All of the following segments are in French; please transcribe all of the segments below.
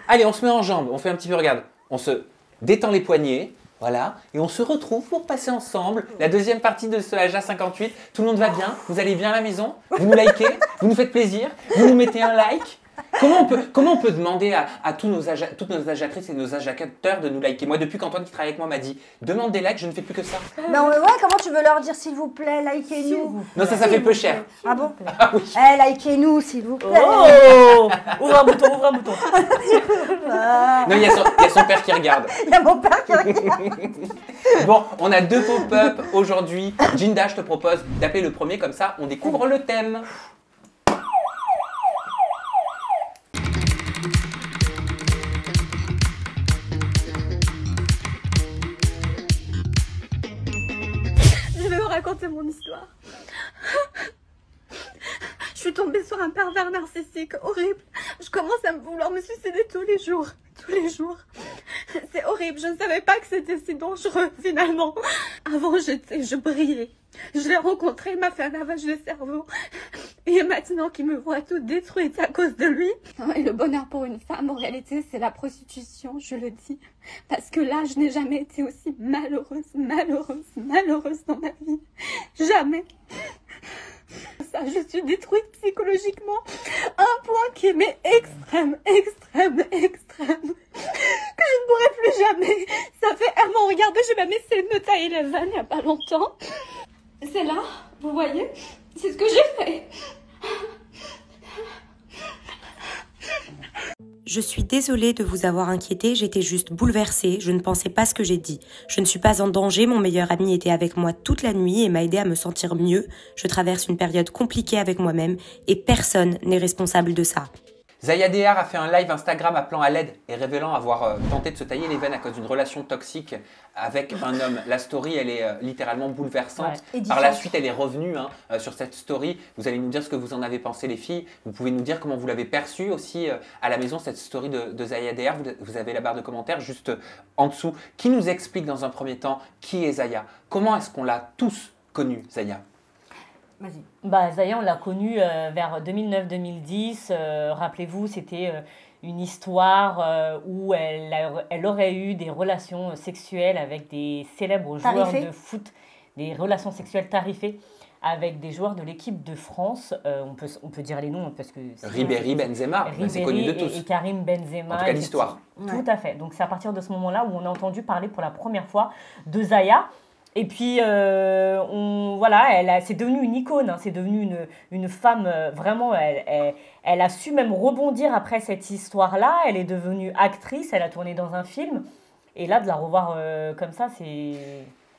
Allez, on se met en jambes, on fait un petit peu, regarde. On se détend les poignets, voilà. Et on se retrouve pour passer ensemble la deuxième partie de ce Aja 58. Tout le monde va bien? Vous allez bien à la maison? Vous nous likez? Vous nous faites plaisir? Vous nous mettez un like? Comment on peut demander à toutes nos agiatrices et nos agiateurs de nous liker? Moi, depuis qu'Antoine qui travaille avec moi m'a dit « Demande des likes, je ne fais plus que ça. » Non, ouais, comment tu veux leur dire s'il vous plaît, likez-nous? Non, ça fait peu cher. Ah bon? Ah oui. Eh, likez-nous s'il vous plaît. Oh, ouvre un bouton, ouvre un bouton. Non, il y a son père qui regarde. Il y a mon père qui regarde. Bon, on a 2 pop-up aujourd'hui. Ginda, je te propose d'appeler le premier, comme ça on découvre le thème. Je vais vous raconter mon histoire. Je suis tombée sur un pervers narcissique horrible. Je commence à vouloir me suicider tous les jours. Tous les jours. C'est horrible. Je ne savais pas que c'était si dangereux finalement. Avant, je brillais. Je l'ai rencontré, il m'a fait un lavage de cerveau. Et maintenant qu'il me voit toute détruite à cause de lui. Et le bonheur pour une femme, en réalité, c'est la prostitution, je le dis. Parce que là, je n'ai jamais été aussi malheureuse dans ma vie. Jamais. Ça, je suis détruite psychologiquement. Un point qui est mais extrême. Que je ne pourrai plus jamais. Ça fait un an, regardez, j'ai même essayé de me tailler les veines il n'y a pas longtemps. C'est là, vous voyez, c'est ce que j'ai fait. Je suis désolée de vous avoir inquiété, j'étais juste bouleversée, je ne pensais pas ce que j'ai dit. Je ne suis pas en danger, mon meilleur ami était avec moi toute la nuit et m'a aidé à me sentir mieux. Je traverse une période compliquée avec moi-même et personne n'est responsable de ça. Zaya DR a fait un live Instagram appelant à l'aide et révélant avoir tenté de se tailler les veines à cause d'une relation toxique avec un homme. La story, elle est littéralement bouleversante. Ouais. Par la suite, elle est revenue sur cette story. Vous allez nous dire ce que vous en avez pensé, les filles. Vous pouvez nous dire comment vous l'avez perçue aussi à la maison, cette story de Zaya DR. Vous avez la barre de commentaires juste en dessous qui nous explique dans un premier temps qui est Zaya. Comment est-ce qu'on l'a tous connue, Zaya? Vas-y. Bah, Zaya, on l'a connue vers 2009-2010. Rappelez-vous, c'était une histoire où elle aurait eu des relations sexuelles avec des célèbres joueurs de foot, des relations sexuelles tarifées avec des joueurs de l'équipe de France. On peut dire les noms parce que... Ribéry, Benzema, c'est connu de tous. Et Karim Benzema. En tout cas, l'histoire. Tout à fait. Donc, c'est à partir de ce moment-là où on a entendu parler pour la première fois de Zaya. Et puis, voilà, c'est devenu une icône, hein, c'est devenu une femme, vraiment, elle a su même rebondir après cette histoire-là. Elle est devenue actrice, elle a tourné dans un film. Et là, de la revoir comme ça, c'est...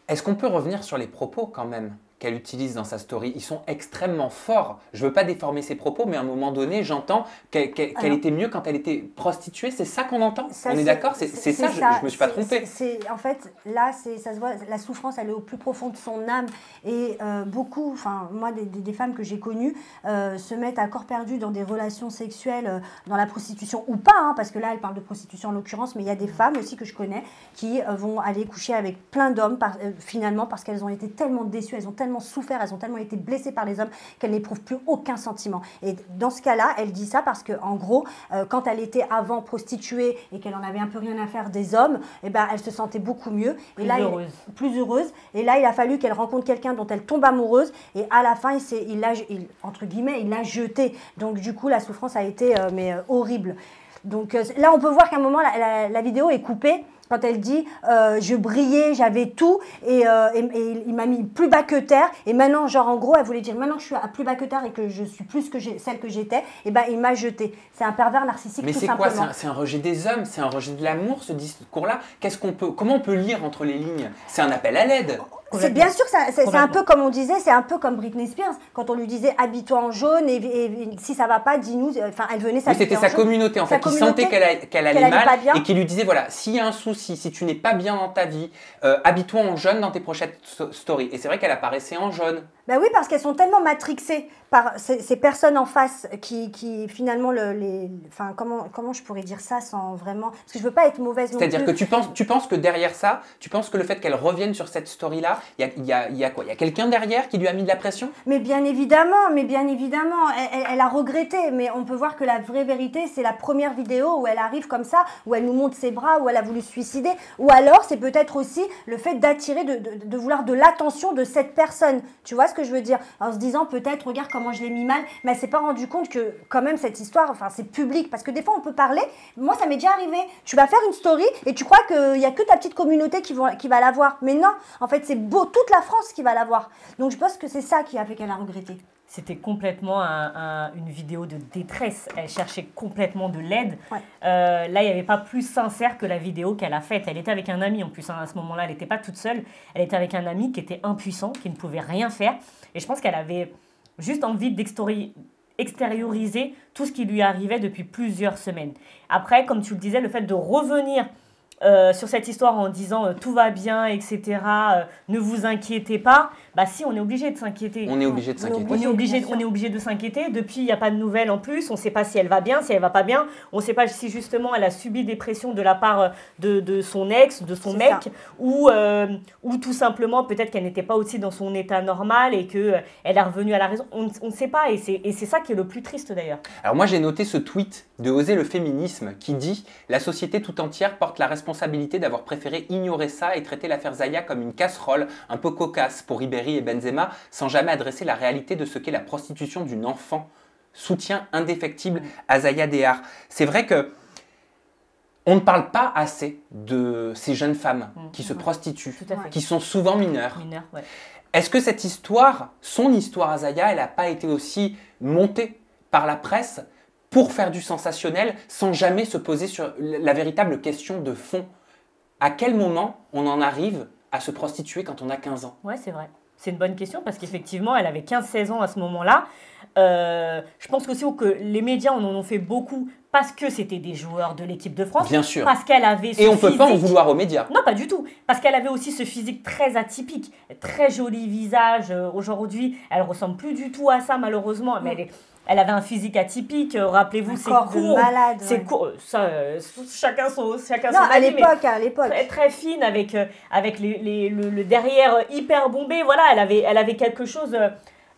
Est-ce qu'on peut revenir sur les propos quand même qu'elle utilise dans sa story? Ils sont extrêmement forts. Je ne veux pas déformer ses propos, mais à un moment donné, j'entends qu'elle était mieux quand elle était prostituée. C'est ça qu'on entend? On est d'accord? C'est ça, je ne me suis pas trompée. En fait, là, ça se voit, la souffrance, elle est au plus profond de son âme. Et beaucoup, enfin, moi, des femmes que j'ai connues se mettent à corps perdu dans des relations sexuelles, dans la prostitution ou pas, hein, parce que là, elle parle de prostitution en l'occurrence, mais il y a des femmes aussi que je connais qui vont aller coucher avec plein d'hommes, finalement, parce qu'elles ont été tellement déçues, elles ont tellement souffert, elles ont tellement été blessées par les hommes qu'elles n'éprouvent plus aucun sentiment. Et dans ce cas-là, elle dit ça parce que, en gros, quand elle était avant prostituée et qu'elle en avait un peu rien à faire des hommes, eh ben, elle se sentait beaucoup mieux. Plus heureuse. Et là, il a fallu qu'elle rencontre quelqu'un dont elle tombe amoureuse. Et à la fin, entre guillemets, il l'a jeté. Donc, du coup, la souffrance a été horrible. Donc là, on peut voir qu'à un moment, la vidéo est coupée. Quand elle dit je brillais, j'avais tout et il m'a mis plus bas que terre et maintenant genre en gros elle voulait dire maintenant que je suis à plus bas que terre et que je suis plus que celle que j'étais, et ben il m'a jeté. C'est un pervers narcissique. Mais tout c'est simplement. quoi? C'est un rejet des hommes, c'est un rejet de l'amour ce discours-là. Comment on peut lire entre les lignes? C'est un appel à l'aide. C'est bien sûr, c'est un peu comme on disait, c'est un peu comme Britney Spears quand on lui disait habille-toi en jaune et si ça va pas, dis-nous. Enfin, elle venait s'habiller. C'était sa communauté en fait qui sentait qu'elle allait mal et qui lui disait voilà, s'il y a un souci, si tu n'es pas bien dans ta vie, habille-toi en jaune dans tes prochaines stories. Et c'est vrai qu'elle apparaissait en jaune. Ben oui, parce qu'elles sont tellement matrixées par ces personnes en face qui finalement enfin comment je pourrais dire ça sans vraiment, parce que je veux pas être mauvaise non plus. C'est-à-dire que tu penses que derrière ça, tu penses que le fait qu'elle revienne sur cette story-là, il y a quoi? Il y a quelqu'un derrière qui lui a mis de la pression? Mais bien évidemment, elle a regretté, mais on peut voir que la vraie vérité, c'est la première vidéo où elle arrive comme ça, où elle nous montre ses bras, où elle a voulu se suicider, ou alors c'est peut-être aussi le fait d'attirer, de vouloir de l'attention de cette personne. Tu vois ce que je veux dire? En se disant peut-être, regarde comment je l'ai mis mal, mais elle s'est pas rendu compte que quand même cette histoire, enfin c'est public, parce que des fois on peut parler, moi ça m'est déjà arrivé, tu vas faire une story et tu crois qu'il y a que ta petite communauté qui va la voir, mais non, en fait c'est beau, toute la France qui va la voir. Donc je pense que c'est ça qui a fait qu'elle a regretté. C'était complètement une vidéo de détresse. Elle cherchait complètement de l'aide. Ouais. Là, il n'y avait pas plus sincère que la vidéo qu'elle a faite. Elle était avec un ami en plus. Hein, à ce moment-là, elle n'était pas toute seule. Elle était avec un ami qui était impuissant, qui ne pouvait rien faire. Et je pense qu'elle avait juste envie d'extérioriser tout ce qui lui arrivait depuis plusieurs semaines. Après, comme tu le disais, le fait de revenir sur cette histoire en disant tout va bien, etc., ne vous inquiétez pas, bah si, on est obligé de s'inquiéter. On est obligé de s'inquiéter. On est obligé de s'inquiéter. Depuis, il n'y a pas de nouvelles en plus. On ne sait pas si elle va bien, si elle ne va pas bien. On ne sait pas si justement elle a subi des pressions de la part de son ex, de son mec, ou tout simplement peut-être qu'elle n'était pas aussi dans son état normal et qu'elle est revenue à la raison. On ne sait pas et c'est ça qui est le plus triste d'ailleurs. Alors moi j'ai noté ce tweet de Oser le féminisme qui dit « La société tout entière porte la responsabilité d'avoir préféré ignorer ça et traiter l'affaire Zaya comme une casserole un peu cocasse pour Ribéry et Benzema sans jamais adresser la réalité de ce qu'est la prostitution d'une enfant. Soutien indéfectible à Zaya Dehar. » C'est vrai que on ne parle pas assez de ces jeunes femmes qui se prostituent, qui sont souvent mineures. Ouais. Est-ce que cette histoire, son histoire à Zaya, elle n'a pas été aussi montée par la presse pour faire du sensationnel sans jamais se poser sur la véritable question de fond? À quel moment on en arrive à se prostituer quand on a 15 ans? Ouais, c'est vrai. C'est une bonne question parce qu'effectivement, elle avait 15-16 ans à ce moment-là. Je pense aussi que les médias en ont fait beaucoup parce que c'était des joueurs de l'équipe de France. Bien sûr. Parce qu'elle avait Et on ne peut pas en vouloir aux médias. Non, pas du tout. Parce qu'elle avait aussi ce physique très atypique, très joli visage. Aujourd'hui, elle ne ressemble plus du tout à ça malheureusement, mais elle avait un physique atypique, rappelez-vous, c'est court. Malade. C'est court. Ça, chacun son non, avis, à l'époque. Très, très fine, avec le derrière hyper bombé. Voilà, elle avait quelque chose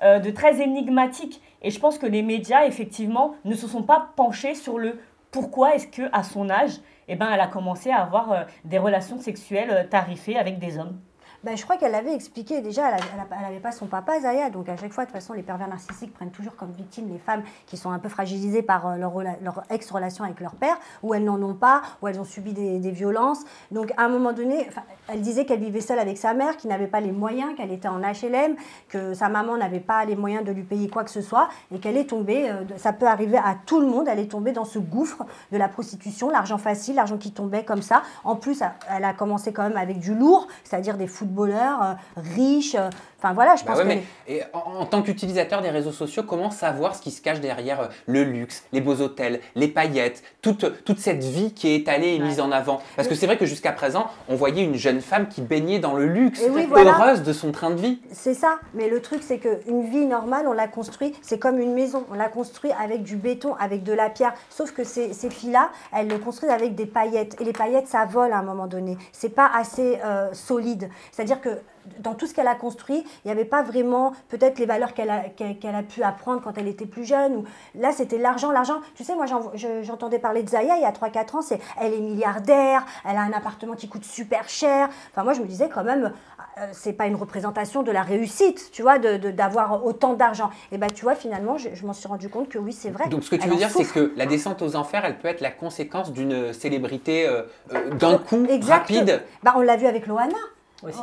de très énigmatique. Et je pense que les médias, effectivement, ne se sont pas penchés sur le pourquoi est-ce qu'à son âge, elle a commencé à avoir des relations sexuelles tarifées avec des hommes. Ben, je crois qu'elle l'avait expliqué déjà, elle n'avait pas son papa Zaya, donc à chaque fois de toute façon les pervers narcissiques prennent toujours comme victimes les femmes qui sont un peu fragilisées par leur ex-relation avec leur père, ou elles n'en ont pas, ou elles ont subi des violences. Donc à un moment donné, elle disait qu'elle vivait seule avec sa mère, qui n'avait pas les moyens, qu'elle était en HLM, que sa maman n'avait pas les moyens de lui payer quoi que ce soit, et qu'elle est tombée, ça peut arriver à tout le monde, elle est tombée dans ce gouffre de la prostitution, l'argent facile, l'argent qui tombait comme ça. En plus, elle a commencé quand même avec du lourd, c'est-à-dire des footballeurs riches. Enfin voilà, je pense que... Et en tant qu'utilisateur des réseaux sociaux, comment savoir ce qui se cache derrière le luxe, les beaux hôtels, les paillettes, toute cette vie qui est étalée et mise en avant? Parce que c'est vrai que jusqu'à présent, on voyait une jeune femme qui baignait dans le luxe, heureuse de son train de vie. C'est ça, mais le truc c'est qu'une vie normale, on l'a construit, c'est comme une maison, on l'a construit avec du béton, avec de la pierre, sauf que ces filles-là, elles le construisent avec des paillettes, et les paillettes ça vole à un moment donné, c'est pas assez solide, c'est-à-dire que dans tout ce qu'elle a construit, il n'y avait pas vraiment peut-être les valeurs qu'elle a pu apprendre quand elle était plus jeune. Ou... Là, c'était l'argent. Tu sais, moi, j'entendais parler de Zaya il y a 3-4 ans. Elle est milliardaire, elle a un appartement qui coûte super cher. Enfin, moi, je me disais quand même, c'est pas une représentation de la réussite, tu vois, d'avoir autant d'argent. Et bien, tu vois, finalement, je m'en suis rendu compte que oui, c'est vrai. Donc, ce que tu veux dire, c'est que la descente aux enfers, elle peut être la conséquence d'une célébrité d'un coup rapide. Bah, on l'a vu avec Loana. Aussi.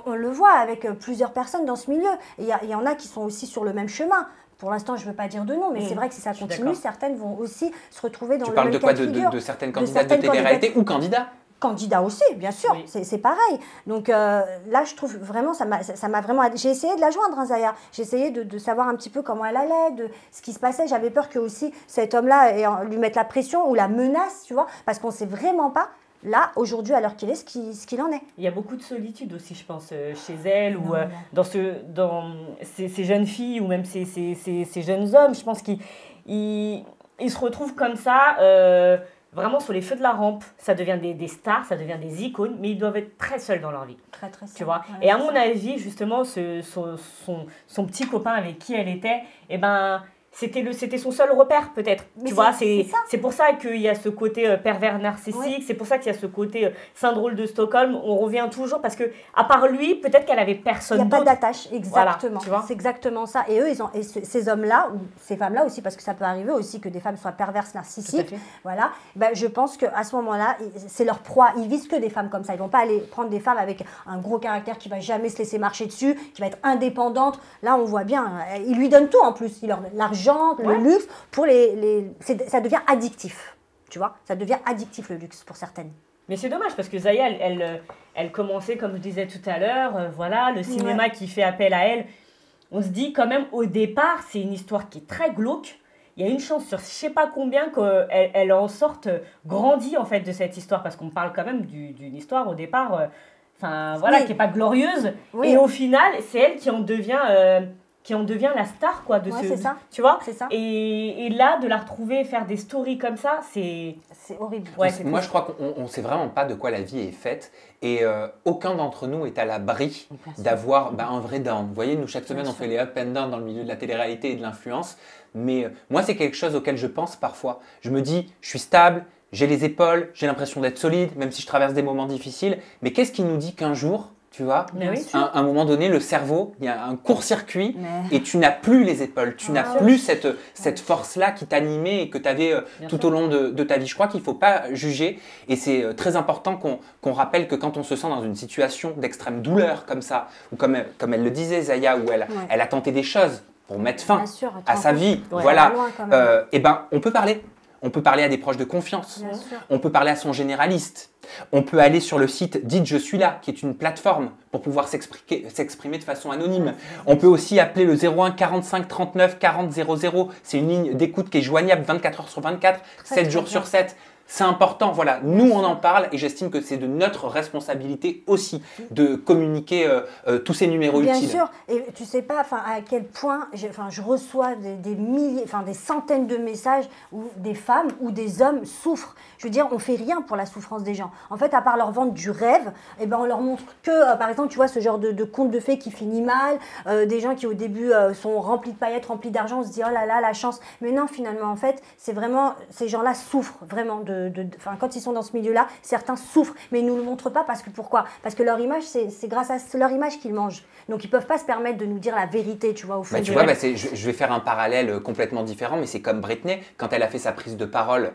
On le voit avec plusieurs personnes dans ce milieu. Et il y en a qui sont aussi sur le même chemin. Pour l'instant, je ne veux pas dire de nom, mais c'est vrai que si ça continue, certaines vont aussi se retrouver dans le même cas de figure. Tu parles de certaines candidates de télé-réalité ou candidats? Candidats aussi, bien sûr, oui. C'est pareil. Donc là, je trouve vraiment, ça m'a vraiment... J'ai essayé de la joindre, hein, Zaya. J'ai essayé de savoir un petit peu comment elle allait, de ce qui se passait. J'avais peur que aussi cet homme-là lui mette la pression ou la menace, tu vois, parce qu'on ne sait vraiment pas. Là, aujourd'hui, à l'heure qu'il est, ce qu'il en est. Il y a beaucoup de solitude aussi, je pense, chez elle, ou dans ces jeunes filles, ou même ces jeunes hommes. Je pense qu'ils se retrouvent comme ça, vraiment sur les feux de la rampe, ça devient des stars, ça devient des icônes, mais ils doivent être très seuls dans leur vie. Très, très Tu vois. Ouais, Et à mon avis, justement, son petit copain avec qui elle était, eh ben, c'était son seul repère, peut-être. Mais Tu vois, c'est ça. c'est pour ça qu'il y a ce côté pervers narcissique, c'est pour ça qu'il y a ce côté syndrome de Stockholm. On revient toujours parce que, à part lui, peut-être qu'elle avait personne Il n'y a pas d'autre. d'attache, exactement. Voilà, c'est exactement ça. Et eux, ces hommes-là, ou ces femmes-là aussi, parce que ça peut arriver aussi que des femmes soient perverses, narcissiques, Tout à fait. voilà, ben, je pense qu'à ce moment-là, c'est leur proie. Ils visent que des femmes comme ça. Ils ne vont pas aller prendre des femmes avec un gros caractère qui ne va jamais se laisser marcher dessus, qui va être indépendante. Là, on voit bien, ils lui donnent tout en plus. Ils leur donnent l'argent, le luxe, pour ça devient addictif. Tu vois, ça devient addictif le luxe pour certaines. Mais c'est dommage parce que Zaya, elle commençait, comme je disais tout à l'heure, voilà, le cinéma qui fait appel à elle. On se dit quand même, au départ, c'est une histoire qui est très glauque. Il y a une chance sur je sais pas combien qu'elle en sorte grandie en fait de cette histoire parce qu'on parle quand même d'une histoire au départ, enfin voilà, qui est pas glorieuse. Oui. Et au final, c'est elle qui en devient la star quoi de c'est ça. tu vois. C'est ça. Et là, de la retrouver faire des stories comme ça, c'est horrible. Ouais, Moi, je crois qu'on ne sait vraiment pas de quoi la vie est faite et aucun d'entre nous est à l'abri d'avoir un vrai down. Vous voyez, nous, chaque semaine, on fait les up and down dans le milieu de la télé-réalité et de l'influence. Mais moi, c'est quelque chose auquel je pense parfois. Je me dis, je suis stable, j'ai les épaules, j'ai l'impression d'être solide, même si je traverse des moments difficiles. Mais qu'est-ce qui nous dit qu'un jour, tu vois, à un moment donné, le cerveau, il y a un court-circuit et tu n'as plus les épaules, tu n'as plus cette force-là qui t'animait et que tu avais tout au long de ta vie. Je crois qu'il ne faut pas juger et c'est très important qu'on rappelle que quand on se sent dans une situation d'extrême douleur comme ça, ou comme elle le disait, Zaya, où elle a tenté des choses pour mettre fin à sa vie, voilà, et ben on peut parler. On peut parler à des proches de confiance, on peut parler à son généraliste, on peut aller sur le site Dites Je suis là, qui est une plateforme pour pouvoir s'exprimer de façon anonyme. On peut aussi appeler le 01 45 39 40 00, c'est une ligne d'écoute qui est joignable 24 heures sur 24, 7 jours sur 7. C'est important, voilà, nous on en parle et j'estime que c'est de notre responsabilité aussi de communiquer tous ces numéros utiles. Bien sûr, et tu sais pas à quel point je reçois des milliers, des centaines de messages où des femmes ou des hommes souffrent. Je veux dire, on fait rien pour la souffrance des gens. En fait, à part leur vendre du rêve, on leur montre que, par exemple, tu vois, ce genre de conte de fées qui finit mal, des gens qui au début sont remplis de paillettes, remplis d'argent, on se dit oh là là, la chance. Mais non, finalement, en fait, c'est vraiment, ces gens-là souffrent vraiment quand ils sont dans ce milieu-là, certains souffrent, mais ils ne nous le montrent pas parce que pourquoi? Parce que leur image, c'est grâce à leur image qu'ils mangent. Donc ils ne peuvent pas se permettre de nous dire la vérité, tu vois, au fond. Tu vois, je vais faire un parallèle complètement différent, mais c'est comme Britney, quand elle a fait sa prise de parole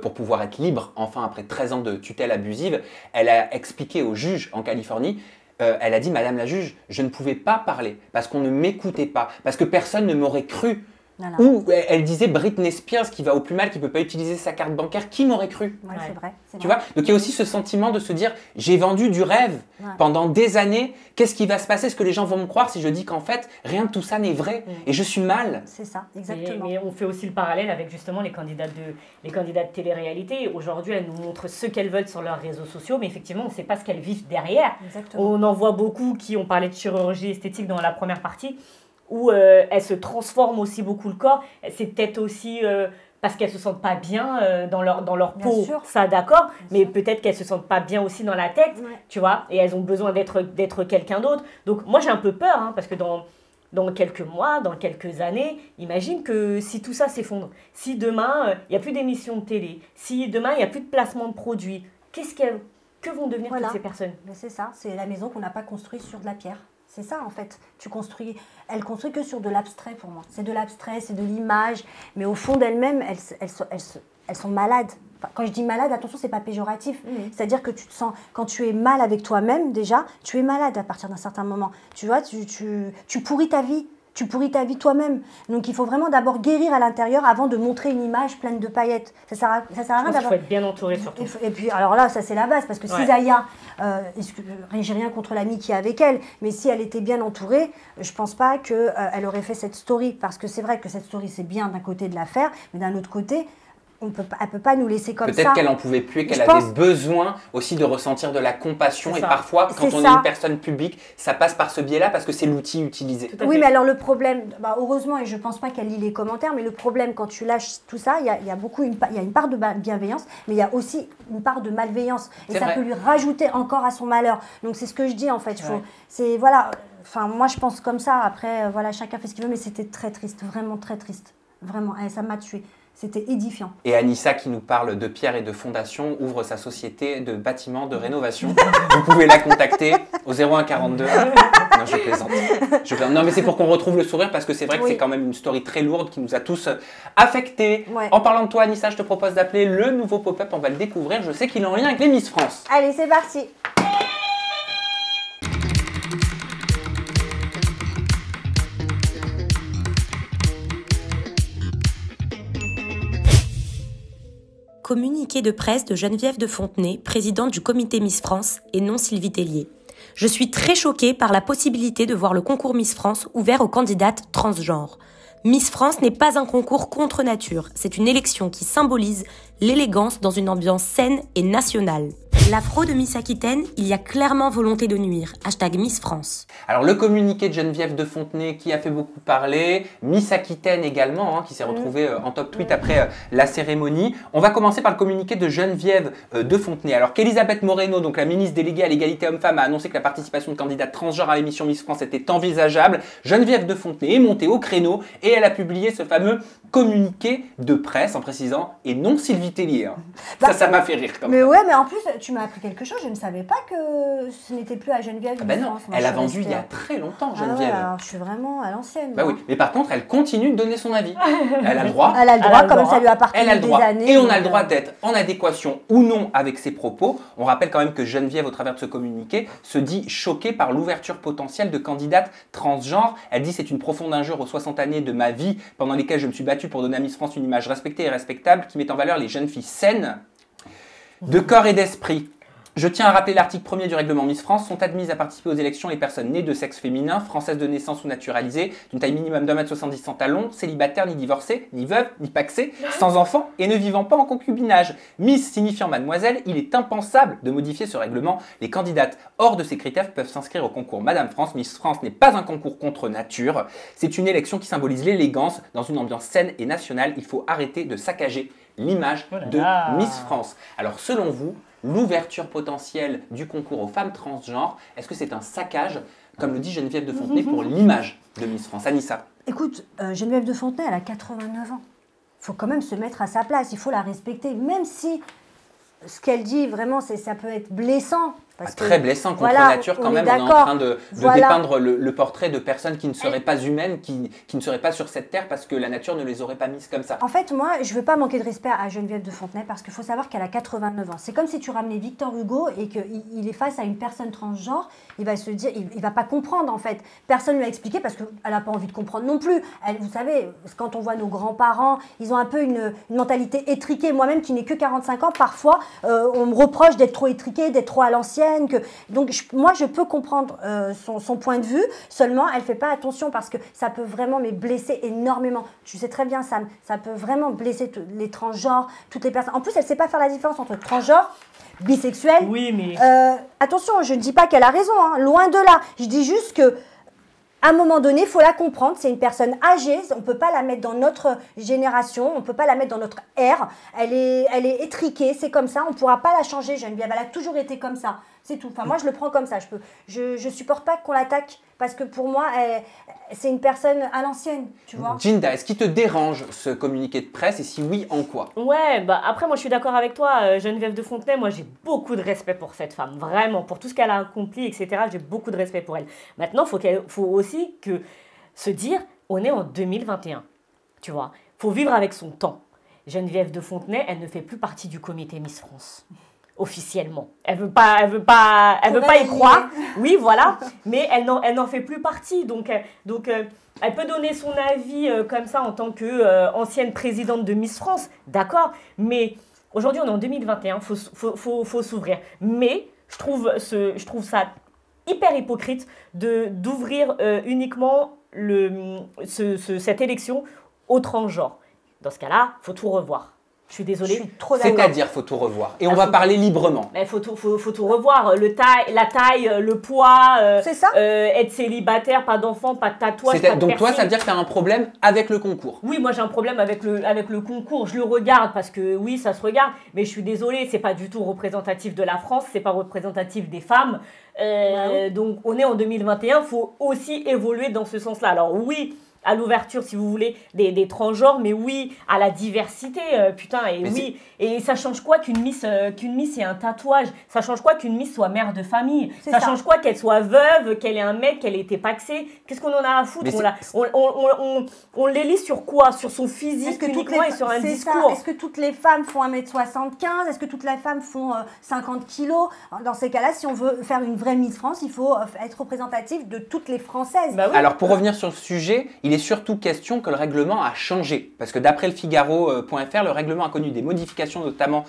pour pouvoir être libre, enfin après 13 ans de tutelle abusive, elle a expliqué au juge en Californie, elle a dit, Madame la juge, je ne pouvais pas parler parce qu'on ne m'écoutait pas, parce que personne ne m'aurait cru. Voilà. Ou elle disait Britney Spears qui va au plus mal, qui ne peut pas utiliser sa carte bancaire, qui m'aurait cru? Ouais, c'est vrai. Tu vois? Donc il y a aussi ce sentiment de se dire j'ai vendu du rêve pendant des années, qu'est-ce qui va se passer? Est-ce que les gens vont me croire si je dis qu'en fait rien de tout ça n'est vrai et je suis mal? C'est ça, exactement. Mais on fait aussi le parallèle avec justement les candidates de télé-réalité. Aujourd'hui, elles nous montrent ce qu'elles veulent sur leurs réseaux sociaux, mais effectivement, on ne sait pas ce qu'elles vivent derrière. Exactement. On en voit beaucoup qui ont parlé de chirurgie esthétique dans la première partie, où elles se transforment aussi beaucoup le corps. C'est peut-être aussi parce qu'elles ne se sentent pas bien dans leur peau, ça d'accord, mais peut-être qu'elles ne se sentent pas bien aussi dans la tête, tu vois, et elles ont besoin d'être quelqu'un d'autre. Donc moi j'ai un peu peur, parce que dans quelques mois, dans quelques années, imagine que si tout ça s'effondre, si demain il n'y a plus d'émissions de télé, si demain il n'y a plus de placement de produits, que vont devenir toutes ces personnes? C'est ça, c'est la maison qu'on n'a pas construite sur de la pierre. C'est ça en fait, elle construit que sur de l'abstrait pour moi. C'est de l'abstrait, c'est de l'image, mais au fond d'elles-mêmes, elles sont malades. Enfin, quand je dis malade, attention, c'est pas péjoratif. C'est-à-dire que tu te sens, quand tu es mal avec toi-même déjà, tu es malade à partir d'un certain moment. Tu vois, tu pourris ta vie. Tu pourris ta vie toi-même. Donc, il faut vraiment d'abord guérir à l'intérieur avant de montrer une image pleine de paillettes. Ça sert à rien d'avoir... Il faut être bien entouré surtout. Et puis, alors là, ça c'est la base. Parce que si Zaya, j'ai rien contre l'amie qui est avec elle, mais si elle était bien entourée, je pense pas qu'elle aurait fait cette story. Parce que c'est vrai que cette story, c'est bien d'un côté de l'affaire, mais d'un autre côté, elle peut pas nous laisser comme ça. Peut-être qu'elle en pouvait plus et qu'elle avait besoin aussi de ressentir de la compassion. Et parfois, quand on est une personne publique, ça passe par ce biais-là parce que c'est l'outil utilisé. Oui, mais alors le problème, heureusement, et je pense pas qu'elle lit les commentaires, mais le problème quand tu lâches tout ça, il y a une part de bienveillance, mais il y a aussi une part de malveillance. Et ça peut lui rajouter encore à son malheur. Donc c'est ce que je dis en fait. C'est voilà. Enfin, moi je pense comme ça. Après, voilà, chacun fait ce qu'il veut, mais c'était très triste, vraiment très triste. Vraiment, ça m'a tuée. C'était édifiant. Et Anissa, qui nous parle de pierre et de fondation, ouvre sa société de bâtiments de rénovation. Vous pouvez la contacter au 01 42. Non, je plaisante. Non, mais c'est pour qu'on retrouve le sourire parce que c'est vrai que c'est quand même une story très lourde qui nous a tous affectés. Ouais. En parlant de toi, Anissa, je te propose d'appeler le nouveau pop-up. On va le découvrir. Je sais qu'il est en lien avec les Miss France. Allez, c'est parti. Communiqué de presse de Geneviève de Fontenay, présidente du comité Miss France, et non Sylvie Tellier. Je suis très choquée par la possibilité de voir le concours Miss France ouvert aux candidates transgenres. Miss France n'est pas un concours contre nature, c'est une élection qui symbolise l'élégance dans une ambiance saine et nationale. L'afro de Miss Aquitaine, il y a clairement volonté de nuire. #Miss France. Alors le communiqué de Geneviève de Fontenay qui a fait beaucoup parler, Miss Aquitaine également, qui s'est retrouvée en top tweet après la cérémonie. On va commencer par le communiqué de Geneviève de Fontenay. Alors qu'Elisabeth Moreno, donc la ministre déléguée à l'égalité homme-femme, a annoncé que la participation de candidates transgenres à l'émission Miss France était envisageable, Geneviève de Fontenay est montée au créneau et elle a publié ce fameux communiqué de presse en précisant « et non Sylvie Tellier ». Ça m'a fait rire quand même. Mais ouais, mais en plus, tu m'as appris quelque chose. Je ne savais pas que ce n'était plus à Geneviève. Ah ben non, elle a vendu il y a très longtemps, Geneviève. Ah ouais, alors je suis vraiment à l'ancienne. Bah oui, mais par contre, elle continue de donner son avis. Elle a le droit. Elle a le droit, comme ça lui appartient des années. Et on a le droit d'être en adéquation ou non avec ses propos. On rappelle quand même que Geneviève, au travers de ce communiqué, se dit choquée par l'ouverture potentielle de candidates transgenres. Elle dit « c'est une profonde injure aux 60 années de ma vie pendant lesquelles je me suis battue pour donner à Miss France une image respectée et respectable qui met en valeur les jeunes filles saines de corps et d'esprit. Je tiens à rappeler l'article 1er du règlement Miss France. Sont admises à participer aux élections les personnes nées de sexe féminin, françaises de naissance ou naturalisées, d'une taille minimum d'1,70 m sans talons, célibataires, ni divorcées, ni veuves, ni paxées, sans enfants et ne vivant pas en concubinage. Miss signifiant mademoiselle, il est impensable de modifier ce règlement. Les candidates hors de ces critères peuvent s'inscrire au concours Madame France. Miss France n'est pas un concours contre nature. C'est une élection qui symbolise l'élégance dans une ambiance saine et nationale. Il faut arrêter de saccager l'image de Miss France. Alors selon vous, l'ouverture potentielle du concours aux femmes transgenres, est-ce que c'est un saccage, comme le dit Geneviève de Fontenay, pour l'image de Miss France? Anissa? Écoute, Geneviève de Fontenay, elle a 89 ans. Il faut quand même se mettre à sa place, il faut la respecter, même si ce qu'elle dit, vraiment, ça peut être blessant. Très blessant contre nature quand même, on est en train de dépeindre le portrait de personnes qui ne seraient pas humaines, qui ne seraient pas sur cette terre parce que la nature ne les aurait pas mises comme ça. En fait, moi, je ne veux pas manquer de respect à Geneviève de Fontenay parce qu'il faut savoir qu'elle a 89 ans. C'est comme si tu ramenais Victor Hugo et qu'il est face à une personne transgenre, il va se dire, il ne va pas comprendre en fait. Personne ne lui a expliqué parce qu'elle n'a pas envie de comprendre non plus. Vous savez, quand on voit nos grands-parents, ils ont un peu une mentalité étriquée. Moi-même qui n'ai que 45 ans, parfois, on me reproche d'être trop étriquée, d'être trop à l'ancienne. Donc moi je peux comprendre son point de vue, seulement elle ne fait pas attention parce que ça peut vraiment me blesser énormément. Tu sais très bien Sam, ça peut vraiment blesser les transgenres, toutes les personnes. En plus elle ne sait pas faire la différence entre transgenre, bisexuel. Oui mais... attention, je ne dis pas qu'elle a raison, hein, loin de là. Je dis juste que à un moment donné, il faut la comprendre, c'est une personne âgée, on ne peut pas la mettre dans notre génération, on ne peut pas la mettre dans notre ère, elle est étriquée, c'est comme ça, on ne pourra pas la changer, Geneviève, elle a toujours été comme ça, c'est tout. Enfin, moi, je le prends comme ça, je supporte pas qu'on l'attaque, parce que pour moi, c'est une personne à l'ancienne, tu vois. Ginda, est-ce qu'il te dérange ce communiqué de presse, et si oui, en quoi? Ouais, bah après, moi, je suis d'accord avec toi, Geneviève de Fontenay, moi, j'ai beaucoup de respect pour cette femme, vraiment, pour tout ce qu'elle a accompli, etc., j'ai beaucoup de respect pour elle. Maintenant, faut aussi se dire, on est en 2021, tu vois. Faut vivre avec son temps. Geneviève de Fontenay, elle ne fait plus partie du comité Miss France. Officiellement. Elle veut pas y croire. Oui, voilà. Mais elle n'en fait plus partie. Donc, elle peut donner son avis comme ça en tant qu'ancienne présidente de Miss France. D'accord. Mais aujourd'hui, on est en 2021. Faut s'ouvrir. Mais je trouve ça hyper hypocrite d'ouvrir uniquement cette élection aux transgenres. Dans ce cas-là, il faut tout revoir. Je suis désolée. Je suis trop d'accord. C'est-à-dire, faut tout revoir. Et on va parler librement. Il faut tout revoir. La taille, le poids, C'est ça. être célibataire, pas d'enfant, pas de tatouage, pas de Donc toi, piercing. ça veut dire que tu as un problème avec le concours. Oui, moi j'ai un problème avec le concours. Je le regarde parce que oui, ça se regarde, mais je suis désolée, c'est pas du tout représentatif de la France, c'est pas représentatif des femmes. Donc on est en 2021, il faut aussi évoluer dans ce sens-là. Alors oui, à l'ouverture, si vous voulez, des transgenres, mais oui, à la diversité, putain, et Mais oui. Et ça change quoi qu'une Miss ait un tatouage? Ça change quoi qu'une Miss soit mère de famille? Ça change quoi qu'elle soit veuve, qu'elle ait un mec, qu'elle ait été paxée? Qu'est-ce qu'on en a à foutre? On l'élit sur quoi? Sur son physique uniquement et sur un discours. Est-ce que toutes les femmes font 1m75? Est-ce que toutes les femmes font 50 kilos? Dans ces cas-là, si on veut faire une vraie Miss France, il faut être représentatif de toutes les Françaises. Bah oui. Alors pour revenir sur le sujet, il est surtout question que le règlement a changé. Parce que d'après le Figaro.fr, le règlement a connu des modifications, notamment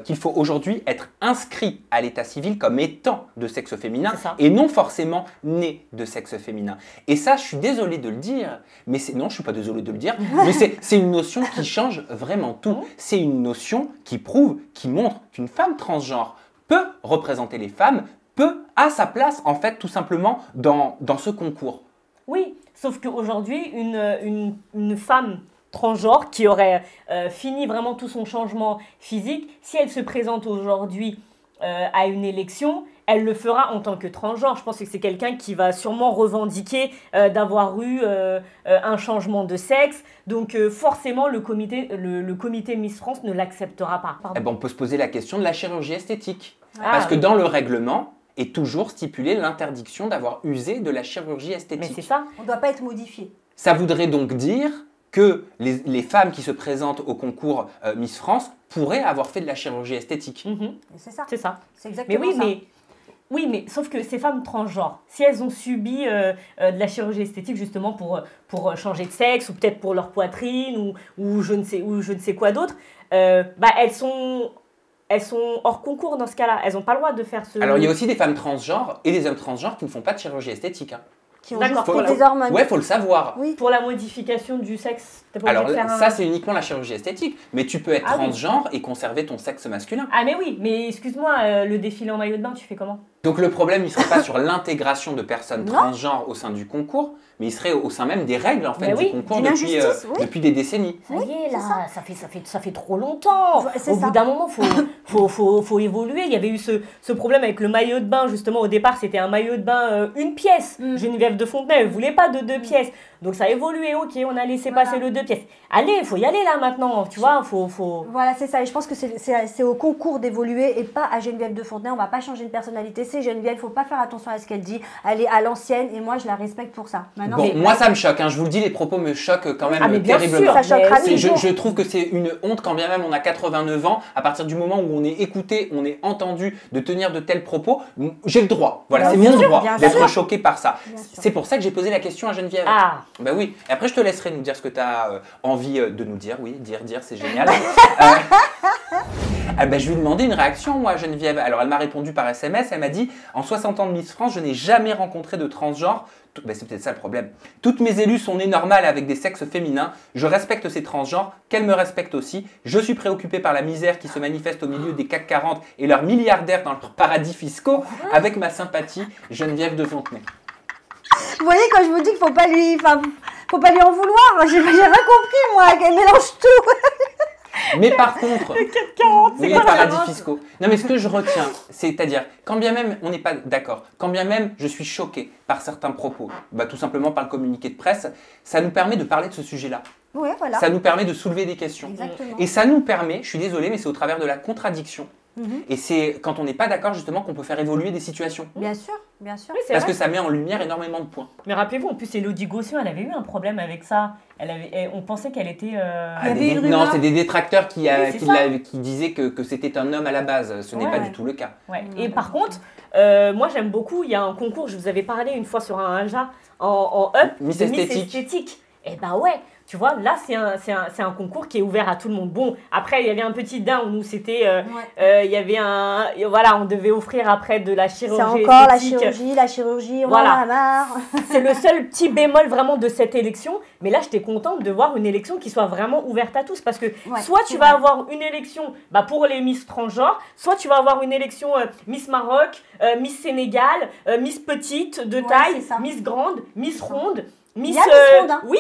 qu'il faut aujourd'hui être inscrit à l'état civil comme étant de sexe féminin et non forcément né de sexe féminin. Et ça, je suis désolé de le dire, mais non, je suis pas désolé de le dire, mais c'est une notion qui change vraiment tout. C'est une notion qui prouve, qui montre qu'une femme transgenre peut représenter les femmes, a sa place en fait tout simplement dans ce concours. Oui, sauf qu'aujourd'hui, une femme transgenre qui aurait fini vraiment tout son changement physique, si elle se présente aujourd'hui à une élection, elle le fera en tant que transgenre. Je pense que c'est quelqu'un qui va sûrement revendiquer d'avoir eu un changement de sexe. Donc forcément, le comité Miss France ne l'acceptera pas. Eh ben, on peut se poser la question de la chirurgie esthétique. Parce que dans le règlement est toujours stipulé l'interdiction d'avoir usé de la chirurgie esthétique. Mais c'est ça. On ne doit pas être modifié. Ça voudrait donc dire que les femmes qui se présentent au concours Miss France pourraient avoir fait de la chirurgie esthétique. C'est ça. C'est ça. C'est exactement ça. Oui, mais sauf que ces femmes transgenres, si elles ont subi de la chirurgie esthétique justement pour changer de sexe ou peut-être pour leur poitrine ou je ne sais quoi d'autre, elles sont hors concours dans ce cas-là. Elles n'ont pas le droit de faire ce... Alors, il y a aussi des femmes transgenres et des hommes transgenres qui ne font pas de chirurgie esthétique. Hein. Qui ont juste pris des hormones. Ouais, faut le savoir. Oui. Pour la modification du sexe, t'as pas Alors obligé de faire ça, c'est uniquement la chirurgie esthétique. Mais tu peux être transgenre et conserver ton sexe masculin. Ah mais oui, mais excuse-moi, le défilé en maillot de bain, tu fais comment? Donc le problème, il ne serait pas sur l'intégration de personnes transgenres au sein du concours, mais il serait au sein même des règles en fait, du concours depuis des décennies. Ça y est, là, ça fait trop longtemps. Au bout d'un moment, faut évoluer. Il y avait eu ce problème avec le maillot de bain, justement. Au départ, c'était un maillot de bain une pièce. Geneviève de Fontenay, elle ne voulait pas de 2 pièces. Donc ça a évolué, ok, on a laissé passer le 2 pièces. Allez, il faut y aller là maintenant, tu vois, faut... Voilà, c'est ça. Et je pense que c'est au concours d'évoluer et pas à Geneviève de Fontenay. On va pas changer de personnalité. C'est Geneviève, il faut pas faire attention à ce qu'elle dit. Elle est à l'ancienne et moi, je la respecte pour ça. Maintenant, moi, ça me choque. Hein. Je vous le dis, les propos me choquent quand même mais bien terriblement. sûr, ça choquera toujours. Je trouve que c'est une honte quand bien même on a 89 ans. À partir du moment où on est écouté, on est entendu de tenir de tels propos, j'ai le droit. Voilà, c'est mon droit d'être choqué par ça. C'est pour ça que j'ai posé la question à Geneviève. Ah. Ben oui. Et après, je te laisserai nous dire ce que tu as envie de nous dire. Oui, dire, c'est génial. Je lui ai demandé une réaction, moi, Geneviève. Alors, elle m'a répondu par SMS. Elle m'a dit « En 60 ans de Miss France, je n'ai jamais rencontré de transgenre. » C'est peut-être ça le problème. « Toutes mes élues sont nées normales avec des sexes féminins. Je respecte ces transgenres, qu'elles me respectent aussi. Je suis préoccupée par la misère qui se manifeste au milieu des CAC 40 et leurs milliardaires dans leurs paradis fiscaux. Avec ma sympathie, Geneviève de Fontenay. » Vous voyez, quand je vous dis qu'il faut pas lui en vouloir, j'ai rien compris, moi, qu'elle mélange tout. Mais par contre, les paradis fiscaux. Non, mais ce que je retiens, c'est-à-dire, quand bien même on n'est pas d'accord, quand bien même je suis choqué par certains propos, tout simplement par le communiqué de presse, ça nous permet de parler de ce sujet-là. Ouais, voilà. Ça nous permet de soulever des questions. Exactement. Et ça nous permet, je suis désolé, mais c'est au travers de la contradiction. Et c'est quand on n'est pas d'accord justement qu'on peut faire évoluer des situations. Bien sûr, bien sûr. Oui, parce que ça met en lumière énormément de points. Mais rappelez-vous, en plus, Élodie Gossuin, elle avait eu un problème avec ça. On pensait qu'elle était... Non, c'est des détracteurs qui disaient que c'était un homme à la base. Ce n'est pas du tout le cas. Ouais. Et par contre, moi j'aime beaucoup, il y a un concours, je vous avais parlé une fois sur un Aja en Up, Miss Esthétique. Eh ben ouais, tu vois, là, c'est un concours qui est ouvert à tout le monde. Bon, après, il y avait un petit down où c'était, il y avait voilà, on devait offrir après de la chirurgie C'est encore esthétique. la chirurgie, on Voilà. en a marre. C'est le seul petit bémol vraiment de cette élection. Mais là, j'étais contente de voir une élection qui soit vraiment ouverte à tous. Parce que soit tu vas avoir une élection pour les Miss transgenres, soit tu vas avoir une élection Miss Maroc, Miss Sénégal, Miss petite de taille, Miss grande, Miss ronde. Miss, Miss Ronde, hein, oui,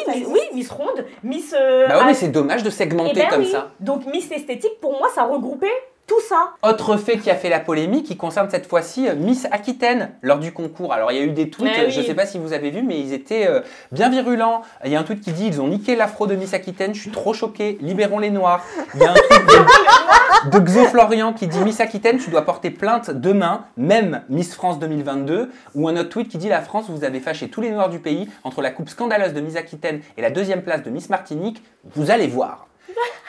Miss Ronde, Miss... Bah oui, mais c'est dommage de segmenter comme ça. Donc Miss Esthétique, pour moi, ça regroupait tout ça. Autre fait qui a fait la polémique, qui concerne cette fois-ci Miss Aquitaine lors du concours. Alors il y a eu des tweets, je ne sais pas si vous avez vu, mais ils étaient bien virulents. Il y a un tweet qui dit « Ils ont niqué l'afro de Miss Aquitaine, je suis trop choquée, libérons les noirs ». Il y a un tweet de Xo Florian qui dit « Miss Aquitaine, tu dois porter plainte demain, même Miss France 2022 ». Ou un autre tweet qui dit « La France, vous avez fâché tous les noirs du pays entre la coupe scandaleuse de Miss Aquitaine et la 2e place de Miss Martinique, vous allez voir ».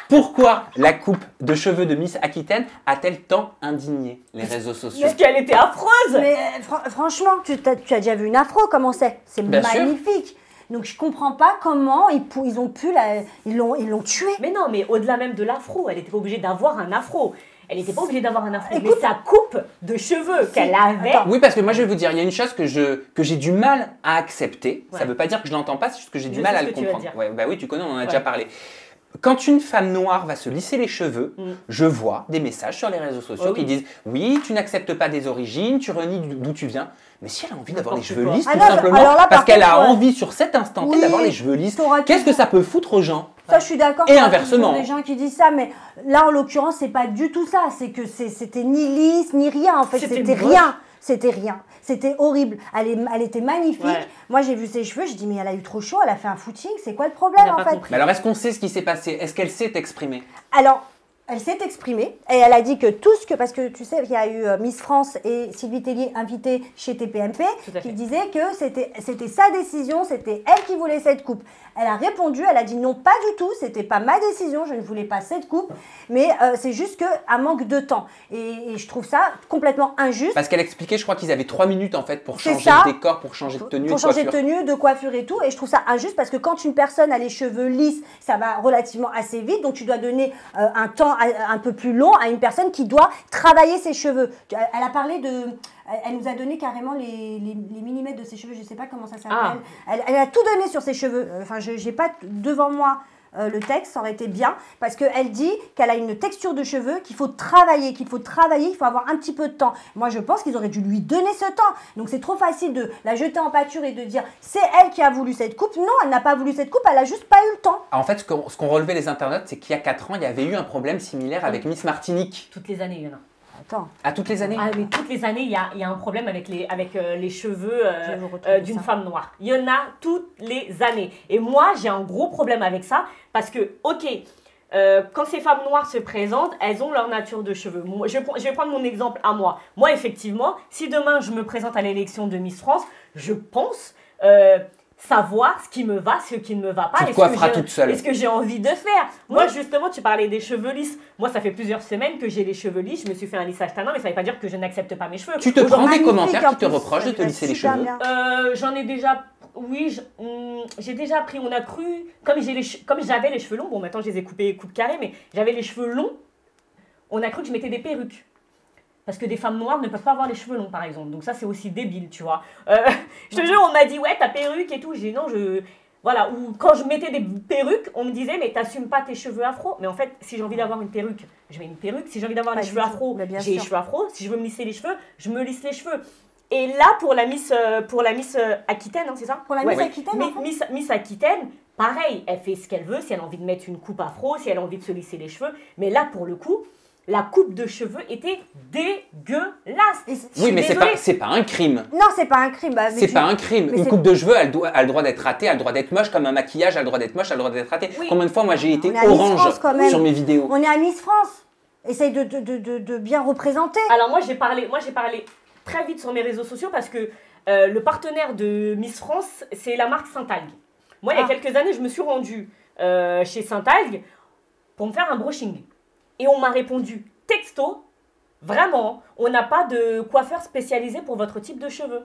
Pourquoi la coupe de cheveux de Miss Aquitaine a-t-elle tant indigné les réseaux sociaux? Parce qu'elle était affreuse. Mais franchement, tu as déjà vu une afro, comment c'est? C'est magnifique. Donc je comprends pas comment ils ont pu ils l'ont tuée. Mais non, mais au-delà même de l'afro, elle était pas obligée d'avoir un afro. Elle n'était pas obligée d'avoir un afro. Écoute, mais sa coupe de cheveux qu'elle avait... Oui, parce que moi, je vais vous dire, il y a une chose que j'ai du mal à accepter. Ça ne veut pas dire que je l'entends pas, c'est juste que j'ai du mal à le comprendre. Bah oui, tu connais, on en a déjà parlé. Quand une femme noire va se lisser les cheveux, je vois des messages sur les réseaux sociaux qui disent « Oui, tu n'acceptes pas des origines, tu renies d'où tu viens. » Mais si elle a envie d'avoir les cheveux lisses, tout simplement, parce qu'elle a envie sur cet instant T d'avoir les cheveux lisses, qu'est-ce que ça peut foutre aux gens? Ça, je suis d'accord. Et inversement. Il y a des gens qui disent ça, mais là, en l'occurrence, c'est pas du tout ça. C'est que c'était ni lisse, ni rien. En fait, c'était rien. C'était rien. C'était horrible. Elle était magnifique. Ouais. Moi, j'ai vu ses cheveux. Je dis, mais elle a eu trop chaud. Elle a fait un footing. C'est quoi le problème, en fait? Mais alors, est-ce qu'on sait ce qui s'est passé? Est-ce qu'elle s'est exprimée? Alors, elle s'est exprimée et elle a dit que tout ce que... Parce que tu sais, il y a eu Miss France et Sylvie Tellier invitée chez TPMP qui disaient que c'était sa décision, c'était elle qui voulait cette coupe. Elle a répondu, elle a dit non, pas du tout, c'était pas ma décision, je ne voulais pas cette coupe, mais c'est juste qu'un manque de temps. Et je trouve ça complètement injuste. Parce qu'elle expliquait, je crois qu'ils avaient 3 minutes en fait pour changer de décor, pour changer de tenue, pour changer de tenue, de coiffure et tout. Et je trouve ça injuste parce que quand une personne a les cheveux lisses, ça va relativement assez vite, donc tu dois donner un temps un peu plus long à une personne qui doit travailler ses cheveux. Elle a parlé de... Elle nous a donné carrément les millimètres de ses cheveux, je ne sais pas comment ça s'appelle. Elle a tout donné sur ses cheveux. Enfin, je n'ai pas devant moi le texte, ça aurait été bien, parce qu'elle dit qu'elle a une texture de cheveux, qu'il faut travailler, il faut avoir un petit peu de temps. Moi, je pense qu'ils auraient dû lui donner ce temps. Donc, c'est trop facile de la jeter en pâture et de dire c'est elle qui a voulu cette coupe. Non, elle n'a pas voulu cette coupe, elle n'a juste pas eu le temps. En fait, ce qu'ont relevé les internautes, c'est qu'il y a 4 ans, il y avait eu un problème similaire avec Miss Martinique. Toutes les années, il y en a. Attends. À toutes les années? Ah, mais toutes les années, il y a un problème avec les cheveux d'une femme noire. Il y en a toutes les années. Et moi, j'ai un gros problème avec ça parce que, ok, quand ces femmes noires se présentent, elles ont leur nature de cheveux. Moi, je vais prendre mon exemple à moi. Moi, effectivement, si demain je me présente à l'élection de Miss France, je pense... savoir ce qui me va, ce qui ne me va pas. Tu te coifferas toute seule. Est-ce que j'ai envie de faire? Moi, justement, tu parlais des cheveux lisses. Moi, ça fait plusieurs semaines que j'ai les cheveux lisses. Je me suis fait un lissage tanin, mais ça ne veut pas dire que je n'accepte pas mes cheveux. Tu te prends des commentaires qui te reprochent de te lisser les cheveux? J'en ai déjà... Oui, j'ai déjà pris... On a cru... Comme j'avais les cheveux longs, bon, maintenant, je les ai coupés coupe carré, mais j'avais les cheveux longs. On a cru que je mettais des perruques. Parce que des femmes noires ne peuvent pas avoir les cheveux longs, par exemple. Donc ça, c'est aussi débile, tu vois. Je te jure, on m'a dit, ouais, ta perruque et tout. J'ai dit, non, Voilà, ou quand je mettais des perruques, on me disait, mais t'assumes pas tes cheveux afro. Mais en fait, si j'ai envie d'avoir une perruque, je mets une perruque. Si j'ai envie d'avoir les cheveux afro, j'ai les cheveux afro. Si je veux me lisser les cheveux, je me lisse les cheveux. Et là, pour la Miss Aquitaine, hein, c'est ça? Pour la Miss Aquitaine, Miss Aquitaine, pareil, elle fait ce qu'elle veut. Si elle a envie de mettre une coupe afro, si elle a envie de se lisser les cheveux. Mais là, pour le coup... La coupe de cheveux était dégueulasse. Oui, mais c'est pas un crime. Non, c'est pas un crime. C'est pas un crime. Une coupe de cheveux, elle a le droit d'être ratée, elle a le droit d'être moche, comme un maquillage, elle a le droit d'être moche, elle a le droit d'être ratée. Oui. Combien de fois, moi, j'ai été orange sur mes vidéos? On est à Miss France. Essaye de bien représenter. Alors, moi, j'ai parlé très vite sur mes réseaux sociaux parce que le partenaire de Miss France, c'est la marque Saint-Algue. Moi, il y a quelques années, je me suis rendue chez Saint-Algue pour me faire un brushing. Et on m'a répondu texto, vraiment, on n'a pas de coiffeur spécialisé pour votre type de cheveux.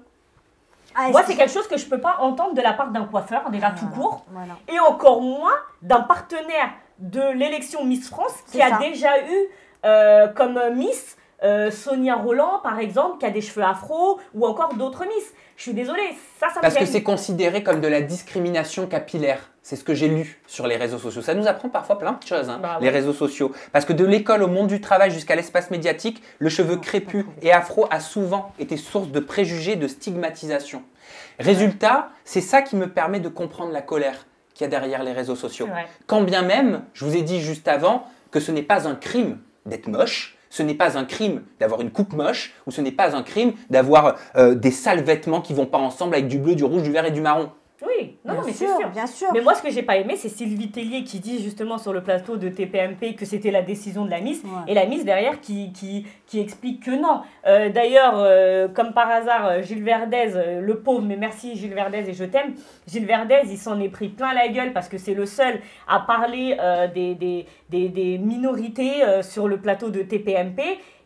Moi, c'est quelque chose que je peux pas entendre de la part d'un coiffeur, déjà tout court, Voilà. et encore moins d'un partenaire de l'élection Miss France qui a déjà eu comme Miss Sonia Rolland, par exemple, qui a des cheveux afro, ou encore d'autres Miss. Je suis désolée, ça me Parce que gêne. c'est considéré comme de la discrimination capillaire. C'est ce que j'ai lu sur les réseaux sociaux. Ça nous apprend parfois plein de choses, hein, les réseaux sociaux. Parce que de l'école au monde du travail jusqu'à l'espace médiatique, le cheveu crépus et afro a souvent été source de préjugés, de stigmatisation. Résultat, c'est ça qui me permet de comprendre la colère qu'il y a derrière les réseaux sociaux. Quand bien même, je vous ai dit juste avant, que ce n'est pas un crime d'être moche, ce n'est pas un crime d'avoir une coupe moche, ou ce n'est pas un crime d'avoir des sales vêtements qui ne vont pas ensemble avec du bleu, du rouge, du vert et du marron. Oui, non, mais c'est sûr. Bien sûr. Mais moi, ce que j'ai pas aimé, c'est Sylvie Tellier qui dit justement sur le plateau de TPMP que c'était la décision de la Miss, et la Miss derrière qui explique que non. D'ailleurs, comme par hasard, Gilles Verdez, le pauvre, mais merci Gilles Verdez et je t'aime, Gilles Verdez, il s'en est pris plein la gueule parce que c'est le seul à parler des minorités sur le plateau de TPMP.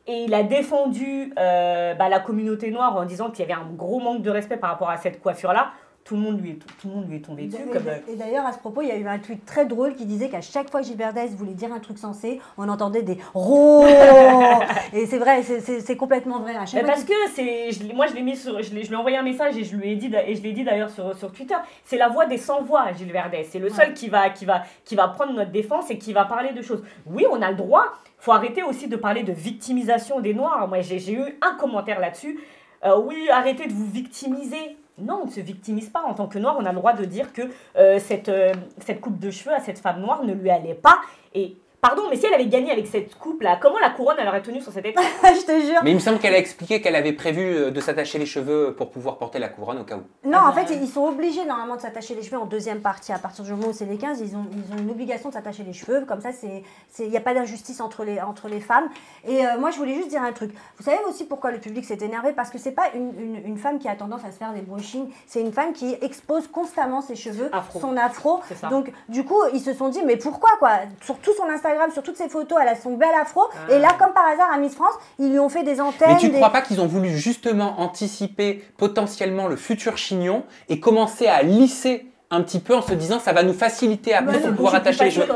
Et il a défendu la communauté noire en disant qu'il y avait un gros manque de respect par rapport à cette coiffure-là. Tout le monde lui est tombé dessus. Et d'ailleurs, à ce propos, il y a eu un tweet très drôle qui disait qu'à chaque fois que Gilles Verdez voulait dire un truc sensé, on entendait des « ro ». Et c'est vrai, c'est complètement vrai. Parce que moi, je lui ai envoyé un message et je l'ai dit d'ailleurs sur Twitter. C'est la voix des sans-voix, Gilles Verdez. C'est le seul qui va prendre notre défense et qui va parler de choses. Oui, on a le droit. Il faut arrêter aussi de parler de victimisation des Noirs. Moi, j'ai eu un commentaire là-dessus. Oui, arrêtez de vous victimiser. Non, on ne se victimise pas. En tant que noir, on a le droit de dire que cette coupe de cheveux à cette femme noire ne lui allait pas. Et pardon, mais si elle avait gagné avec cette coupe-là, comment la couronne elle aurait tenu sur cette épaule? Je te jure. Mais il me semble qu'elle a expliqué qu'elle avait prévu de s'attacher les cheveux pour pouvoir porter la couronne au cas où. Non, en fait, ils sont obligés normalement de s'attacher les cheveux en deuxième partie. À partir du moment où c'est les 15, ils ont une obligation de s'attacher les cheveux. Comme ça, il n'y a pas d'injustice entre les femmes. Et moi, je voulais juste dire un truc. Vous savez aussi pourquoi le public s'est énervé? Parce que c'est pas une femme qui a tendance à se faire des brushings. C'est une femme qui expose constamment ses cheveux, son afro. Donc, du coup, ils se sont dit, mais pourquoi quoi? Sur tout son Instagram, sur toutes ses photos, elle a son bel afro. Et là, comme par hasard, à Miss France, ils lui ont fait des antennes. Mais tu ne crois pas qu'ils ont voulu justement anticiper potentiellement le futur chignon et commencer à lisser un petit peu en se disant ça va nous faciliter après pour pouvoir attacher les cheveux.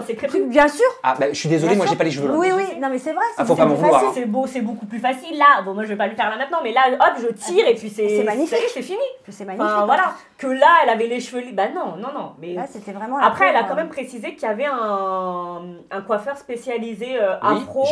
Bien sûr. Ah bah je suis désolée, moi j'ai pas les cheveux longs. Oui, non mais c'est vrai. Faut pas m'en vouloir. C'est beaucoup plus facile là. Bon, moi je vais pas le faire là maintenant, mais là hop, je tire et puis c'est magnifique. C'est fini. C'est magnifique. Enfin, voilà. Que là, elle avait les cheveux. Bah non. Mais là, c'était vraiment. Après, elle a quand même précisé qu'il y avait un coiffeur spécialisé afro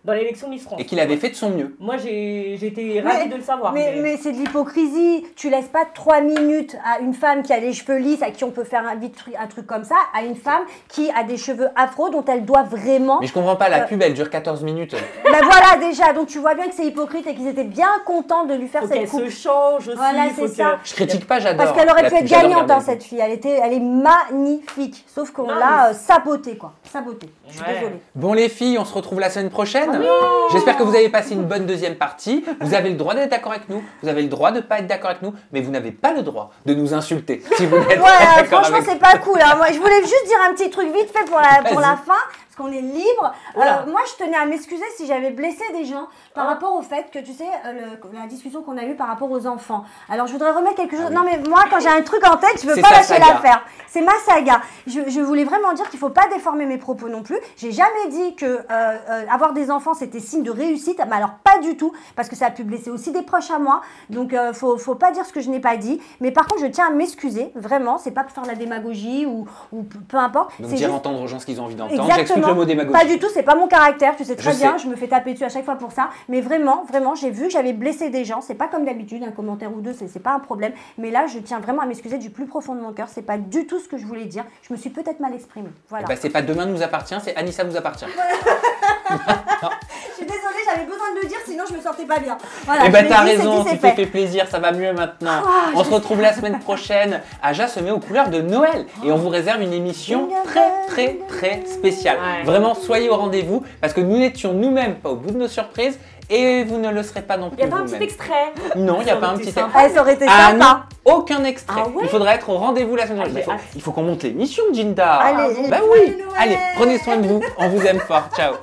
dans l'élection Miss France. Et qu'il avait fait de son mieux. Moi, j'ai été ravie de le savoir. Mais c'est de l'hypocrisie. Tu laisses pas 3 minutes à une femme qui a les cheveux lisses, à qui on peut faire un truc comme ça, à une femme qui a des cheveux afro dont elle doit vraiment... Mais je comprends pas, la pub elle dure 14 minutes. Ben voilà déjà, donc tu vois bien que c'est hypocrite et qu'ils étaient bien contents de lui faire cette coupe. Qu'elle se change aussi. Voilà, c'est ça. Je critique pas, j'adore. Parce qu'elle aurait pu être gagnante dans cette fille, elle est magnifique. Sauf qu'on l'a sabotée quoi, sabotée. Je suis désolée. Bon les filles, on se retrouve la semaine prochaine. J'espère que vous avez passé une bonne deuxième partie. Vous avez le droit d'être d'accord avec nous, vous avez le droit de ne pas être d'accord avec nous, mais vous n'avez pas le droit de nous insulter si vous n'êtes pas d'accord. Franchement, c'est pas cool. Hein. Moi, je voulais juste dire un petit truc vite fait pour la fin, parce qu'on est libre. Moi, je tenais à m'excuser si j'avais blessé des gens par rapport au fait que, tu sais, la discussion qu'on a eue par rapport aux enfants. Alors, je voudrais remettre quelque chose. Non, mais moi, quand j'ai un truc en tête, je veux pas lâcher l'affaire. C'est ma saga. Je voulais vraiment dire qu'il faut pas déformer mes propos non plus. J'ai jamais dit que avoir des enfants, c'était signe de réussite. Mais alors, pas du tout, parce que ça a pu blesser aussi des proches à moi. Donc, faut pas dire ce que je n'ai pas dit. Mais par contre, je tiens à m'excuser. Vraiment, c'est pas pour faire de la démagogie ou peu importe. Donc, dire entendre aux gens ce qu'ils ont envie d'entendre. J'explique le mot démagogie. Pas du tout, c'est pas mon caractère, tu sais très bien, je me fais taper dessus à chaque fois pour ça. Mais vraiment, j'ai vu que j'avais blessé des gens. C'est pas comme d'habitude, un commentaire ou deux, c'est pas un problème. Mais là, je tiens vraiment à m'excuser du plus profond de mon cœur. C'est pas du tout ce que je voulais dire. Je me suis peut-être mal exprimée. Voilà. C'est pas demain nous appartient, c'est Anissa nous appartient. Je suis désolée, j'avais besoin de le dire, sinon je me sentais pas bien. Voilà, t'as raison, tu t'es fait plaisir, ça va mieux maintenant. On se retrouve la semaine prochaine. Aja se met aux couleurs de Noël et on vous réserve une émission très spéciale. Vraiment, soyez au rendez-vous parce que nous n'étions nous-mêmes pas au bout de nos surprises et vous ne le serez pas non plus. Il n'y a pas un petit extrait? Non, il n'y a pas un petit extrait. Ça aurait été sympa. Aucun extrait. Il faudra être au rendez-vous la semaine prochaine. Il faut qu'on monte l'émission, Ginda. Allez, bah oui. Allez, prenez soin de vous. On vous aime fort. Ciao.